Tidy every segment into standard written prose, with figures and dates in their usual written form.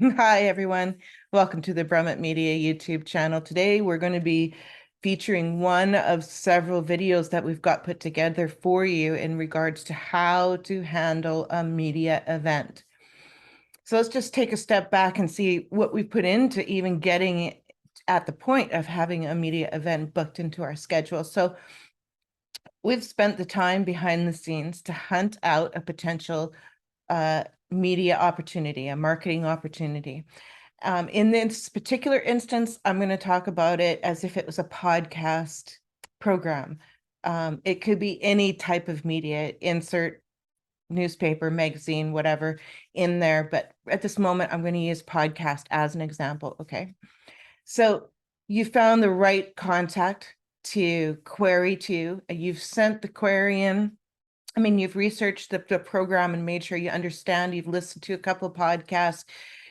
Hi, everyone. Welcome to the Brummett Media YouTube channel. Today, we're going to be featuring one of several videos that we've got put together for you in regards to how to handle a media event. So let's just take a step back and see what we put into even getting at the point of having a media event booked into our schedule. So we've spent the time behind the scenes to hunt out a potential media opportunity, a marketing opportunity. In this particular instance, I'm going to talk about it as if it was a podcast program. It could be any type of media, insert newspaper, magazine, whatever in there. But at this moment, I'm going to use podcast as an example. Okay. So you found the right contact to query to. You've sent the query in. I mean, you've researched the program and made sure you understand. You've listened to a couple of podcasts.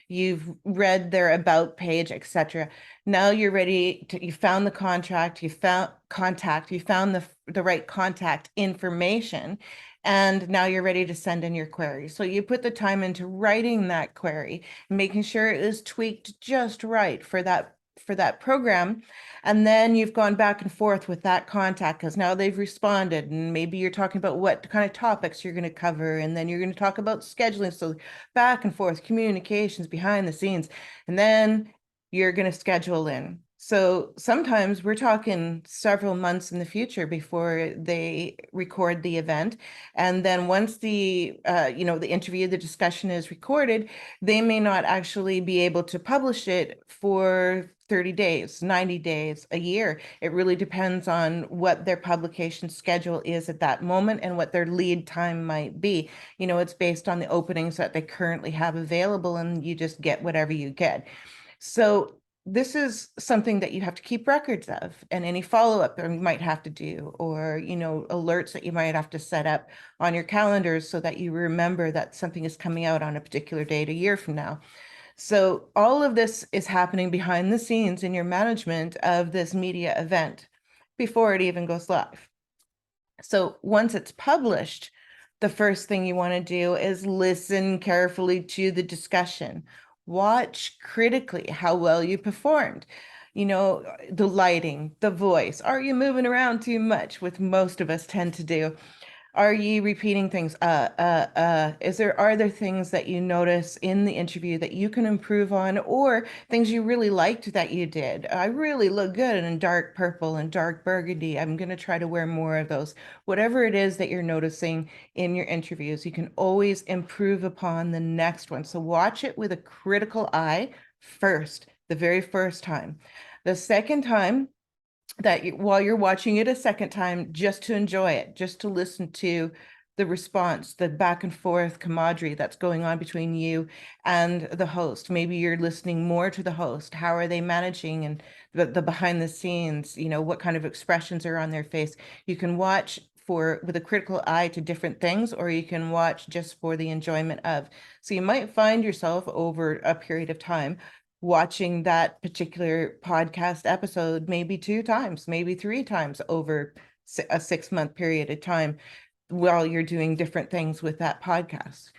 You've read their about page, etc. Now you're ready to, you found the contract, you found contact, you found the right contact information, and now you're ready to send in your query. So you put the time into writing that query, making sure it is tweaked just right for that program. And then you've gone back and forth with that contact because now they've responded, and maybe you're talking about what kind of topics you're going to cover, and then you're going to talk about scheduling. So back and forth communications behind the scenes, and then you're going to schedule in. So sometimes we're talking several months in the future before they record the event. And then once the interview, the discussion is recorded, they may not actually be able to publish it for 30 days, 90 days, a year. It really depends on what their publication schedule is at that moment and what their lead time might be. It's based on the openings that they currently have available, and you just get whatever you get. So this is something that you have to keep records of, and any follow-up that you might have to do, or, alerts that you might have to set up on your calendars so that you remember that something is coming out on a particular date a year from now. So all of this is happening behind the scenes in your management of this media event before it even goes live. So once it's published, the first thing you want to do is listen carefully to the discussion. Watch critically how well you performed. The lighting, the voice. Are you moving around too much, which most of us tend to do? Are you repeating things? Are there things that you notice in the interview that you can improve on, or things you really liked that you did? I really look good in dark purple and dark burgundy. I'm going to try to wear more of those. Whatever it is that you're noticing in your interviews, you can always improve upon the next one. So watch it with a critical eye first, the very first time. The second time, while you're watching it a second time, just to enjoy it, just to listen to the response, the back and forth camaraderie that's going on between you and the host. Maybe you're listening more to the host. How are they managing, and the behind the scenes, what kind of expressions are on their face. You can watch with a critical eye to different things, or you can watch just for the enjoyment of. So you might find yourself over a period of time watching that particular podcast episode maybe 2 times, maybe 3 times over a 6-month period of time while you're doing different things with that podcast.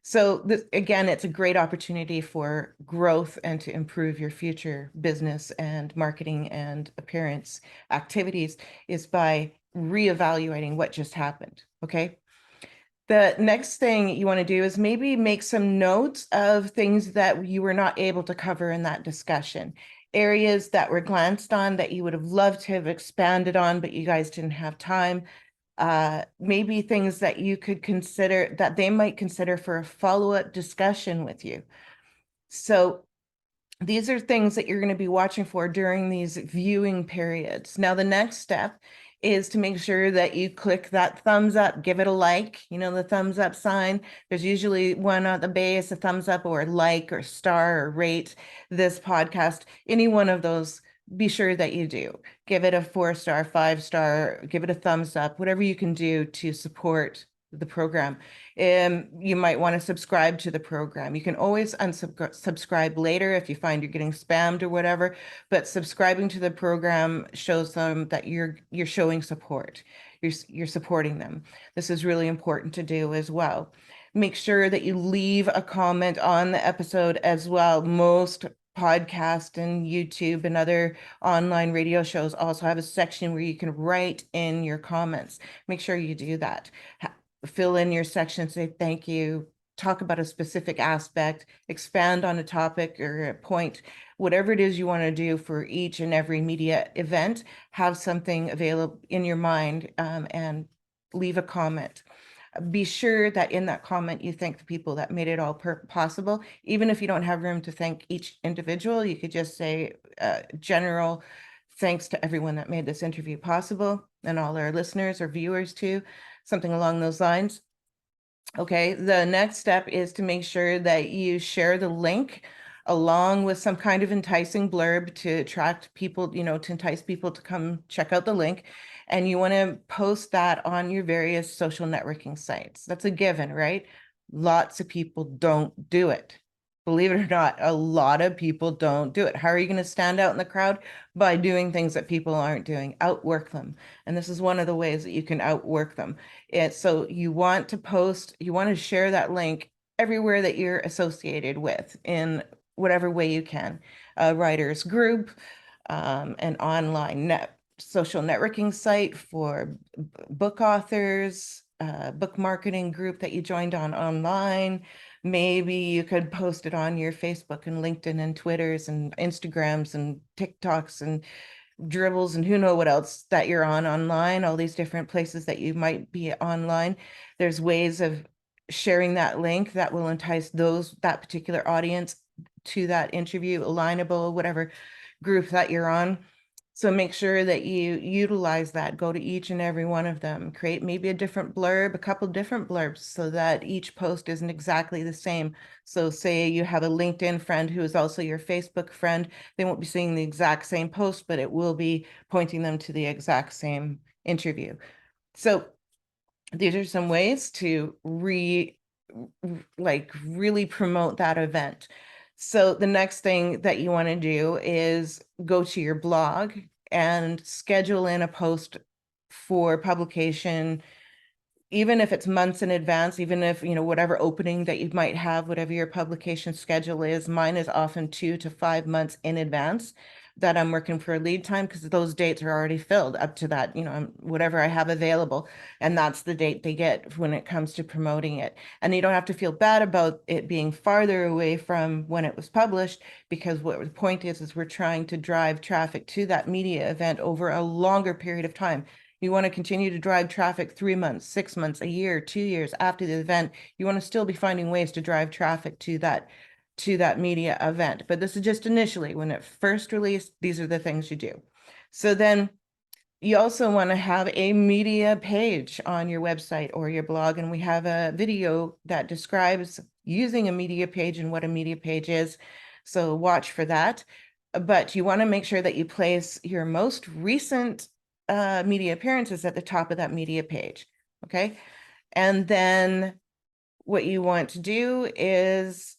So this, again, it's a great opportunity for growth and to improve your future business and marketing and appearance activities is by reevaluating what just happened. Okay. The next thing you want to do is maybe make some notes of things that you were not able to cover in that discussion, areas that were glanced on that you would have loved to have expanded on, but you guys didn't have time. Maybe things that you could consider that they might consider for a follow-up discussion with you. So these are things that you're going to be watching for during these viewing periods. Now, the next step is to make sure that you click that thumbs up, give it a like, the thumbs up sign. There's usually one at the base, a thumbs up or like or star or rate this podcast. Any one of those, be sure that you do. Give it a 4-star, 5-star, give it a thumbs up, whatever you can do to support the program. You might want to subscribe to the program. You can always unsubscribe later if you find you're getting spammed or whatever, but subscribing to the program shows them that you're showing support. You're supporting them. This is really important to do as well. Make sure that you leave a comment on the episode as well. Most podcast and YouTube and other online radio shows also have a section where you can write in your comments. Make sure you do that. Fill in your section, say thank you, talk about a specific aspect, expand on a topic or a point, whatever it is you want to do for each and every media event, have something available in your mind, and leave a comment. Be sure that in that comment, you thank the people that made it all possible. Even if you don't have room to thank each individual, you could just say general thanks to everyone that made this interview possible, and all our listeners or viewers too, something along those lines. Okay, the next step is to make sure that you share the link along with some kind of enticing blurb to attract people, to entice people to come check out the link. And you want to post that on your various social networking sites. That's a given, right? Lots of people don't do it. Believe it or not, a lot of people don't do it. How are you going to stand out in the crowd? By doing things that people aren't doing. Outwork them. And this is one of the ways that you can outwork them. So you want to post, you want to share that link everywhere that you're associated with in whatever way you can. A writers group, an online social networking site for book authors, book marketing group that you joined on online. Maybe you could post it on your Facebook and LinkedIn and Twitters and Instagrams and TikToks and Dribbles and who know what else that you're on online, all these different places that you might be online. There's ways of sharing that link that will entice that particular audience to that interview, Alignable, whatever group that you're on. So make sure that you utilize that, go to each and every one of them, create maybe a different blurb, a couple different blurbs so that each post isn't exactly the same. So say you have a LinkedIn friend who is also your Facebook friend, they won't be seeing the exact same post, but it will be pointing them to the exact same interview. So these are some ways to really promote that event. So the next thing that you want to do is go to your blog and schedule in a post for publication, even if it's months in advance, even if, whatever opening that you might have, whatever your publication schedule is. Mine is often 2 to 5 months in advance that I'm working for a lead time, because those dates are already filled up to that, whatever I have available. And that's the date they get when it comes to promoting it. And you don't have to feel bad about it being farther away from when it was published, because what the point is we're trying to drive traffic to that media event over a longer period of time. You want to continue to drive traffic 3 months, 6 months, a year, 2 years after the event. You want to still be finding ways to drive traffic to that media event. But this is just initially when it first released, these are the things you do. So then you also want to have a media page on your website or your blog. And we have a video that describes using a media page and what a media page is. So watch for that. But you want to make sure that you place your most recent media appearances at the top of that media page. Okay. And then what you want to do is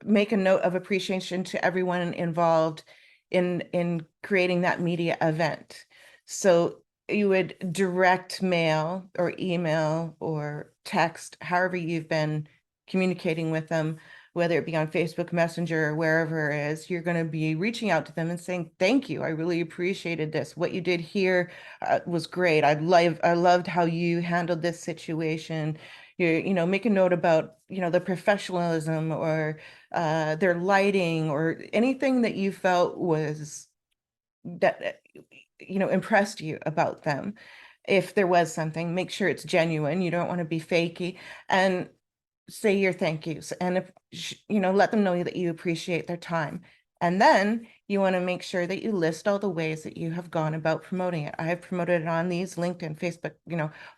make a note of appreciation to everyone involved in creating that media event. So you would direct mail or email or text, however you've been communicating with them, whether it be on Facebook Messenger or wherever it is, you're going to be reaching out to them and saying, thank you. I really appreciated this. What you did here was great. I loved how you handled this situation. Make a note about, the professionalism or their lighting or anything that you felt was that, impressed you about them. If there was something, make sure it's genuine. You don't want to be fakey, and say your thank yous. And if, let them know that you appreciate their time. And then you want to make sure that you list all the ways that you have gone about promoting it. I have promoted it on these LinkedIn, Facebook,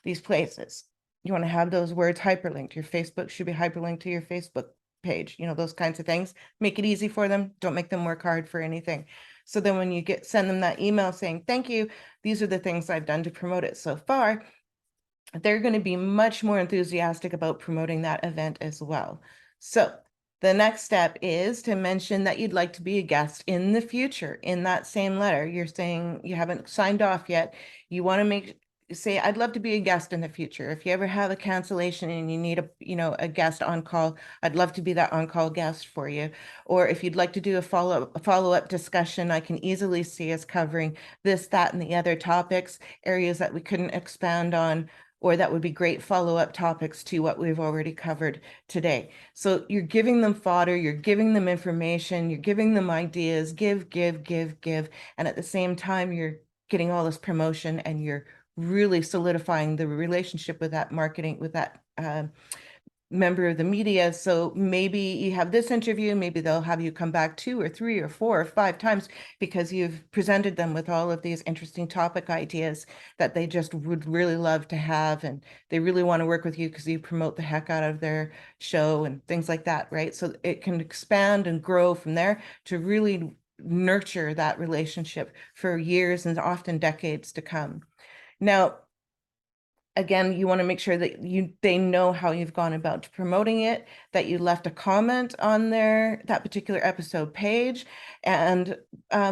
these places. You want to have those words hyperlinked. Your Facebook should be hyperlinked to your Facebook page, those kinds of things. Make it easy for them. Don't make them work hard for anything. So then when you send them that email saying, thank you, these are the things I've done to promote it so far, they're going to be much more enthusiastic about promoting that event as well. So the next step is to mention that you'd like to be a guest in the future. In that same letter, you're saying you haven't signed off yet. You want to say, I'd love to be a guest in the future. If you ever have a cancellation and you need a guest on call, I'd love to be that on-call guest for you. Or if you'd like to do a follow-up discussion, I can easily see us covering this, that, and the other topics, areas that we couldn't expand on, or that would be great follow-up topics to what we've already covered today. So you're giving them fodder, you're giving them information, you're giving them ideas, give, and at the same time, you're getting all this promotion and you're really solidifying the relationship with that marketing, with that member of the media. So maybe you have this interview, maybe they'll have you come back 2 or 3 or 4 or 5 times because you've presented them with all of these interesting topic ideas that they just would really love to have. And they really want to work with you because you promote the heck out of their show and things like that, right? So it can expand and grow from there to really nurture that relationship for years and often decades to come. Now, again, you want to make sure that they know how you've gone about promoting it, that you left a comment on that particular episode page, and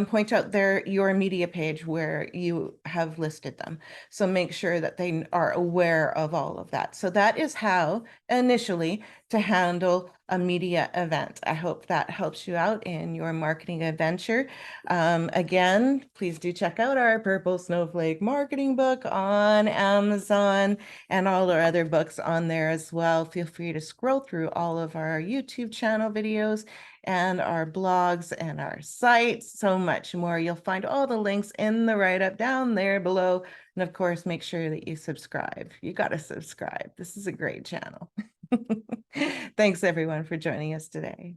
point out your media page where you have listed them. So make sure that they are aware of all of that. So that is how initially to handle a media event. I hope that helps you out in your marketing adventure. Again, please do check out our Purple Snowflake marketing book on Amazon and all our other books on there as well. Feel free to scroll through all of our YouTube channel videos and our blogs and our sites, so much more. You'll find all the links in the write-up down there below. And of course, make sure that you subscribe. You got to subscribe. This is a great channel. Thanks everyone for joining us today.